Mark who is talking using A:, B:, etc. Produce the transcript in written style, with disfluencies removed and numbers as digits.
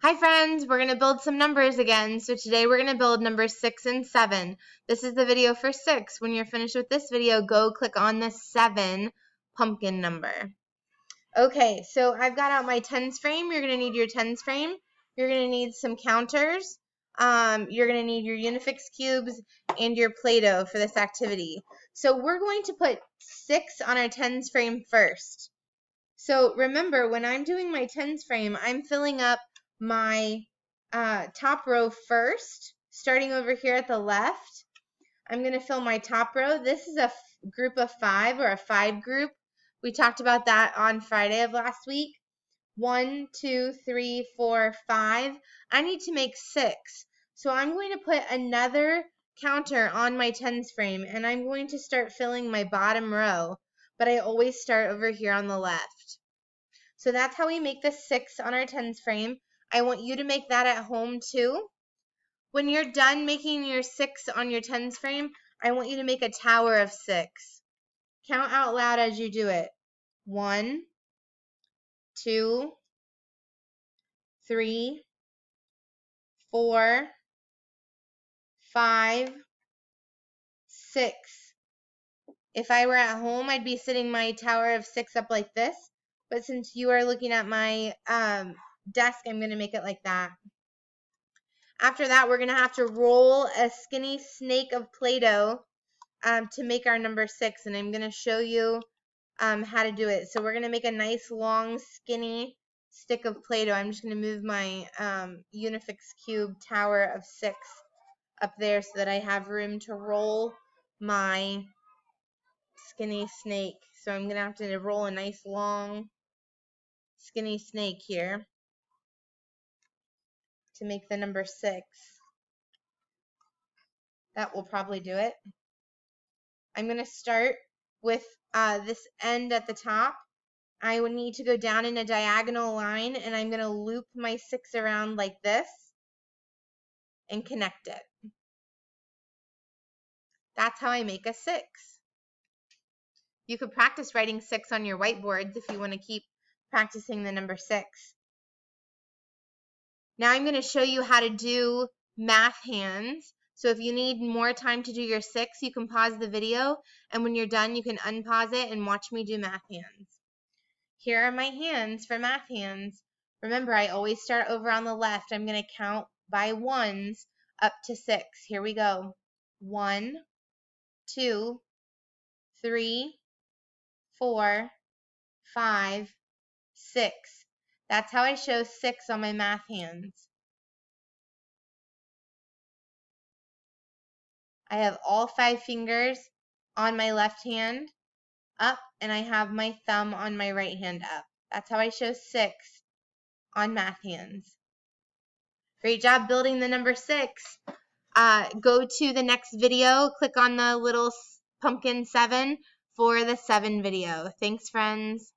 A: Hi friends, we're going to build some numbers again. So today we're going to build numbers 6 and 7. This is the video for 6. When you're finished with this video, go click on the 7 pumpkin number. Okay, so I've got out my tens frame. You're going to need your tens frame. You're going to need some counters. You're going to need your Unifix cubes and your Play-Doh for this activity. So we're going to put 6 on our tens frame first. So remember, when I'm doing my tens frame, I'm filling up my top row first, starting over here at the left. I'm going to fill my top row. This is a group of 5, or a 5 group. We talked about that on Friday of last week. 1, 2, 3, 4, 5. I need to make 6. So I'm going to put another counter on my tens frame, and I'm going to start filling my bottom row, but I always start over here on the left. So that's how we make the 6 on our tens frame. I want you to make that at home too. When you're done making your 6 on your tens frame, I want you to make a tower of 6. Count out loud as you do it. 1, 2, 3, 4, 5, 6. If I were at home, I'd be sitting my tower of 6 up like this. But since you are looking at my desk, I'm going to make it like that. After that, we're going to have to roll a skinny snake of Play-Doh to make our number 6, and I'm going to show you how to do it. So we're going to make a nice long skinny stick of Play-Doh. I'm just going to move my Unifix cube tower of 6 up there so that I have room to roll my skinny snake. So I'm going to have to roll a nice long skinny snake here to make the number 6. That will probably do it. I'm going to start with this end at the top. I would need to go down in a diagonal line, and I'm going to loop my 6 around like this and connect it. That's how I make a 6. You could practice writing 6 on your whiteboards if you want to keep practicing the number 6. Now I'm going to show you how to do math hands. So if you need more time to do your 6, you can pause the video, and when you're done, you can unpause it and watch me do math hands. Here are my hands for math hands. Remember, I always start over on the left. I'm going to count by ones up to 6. Here we go. 1, 2, 3, 4, 5, 6. That's how I show 6 on my math hands. I have all 5 fingers on my left hand up, and I have my thumb on my right hand up. That's how I show 6 on math hands. Great job building the number 6. Go to the next video, click on the little pumpkin 7 for the 7 video. Thanks, friends.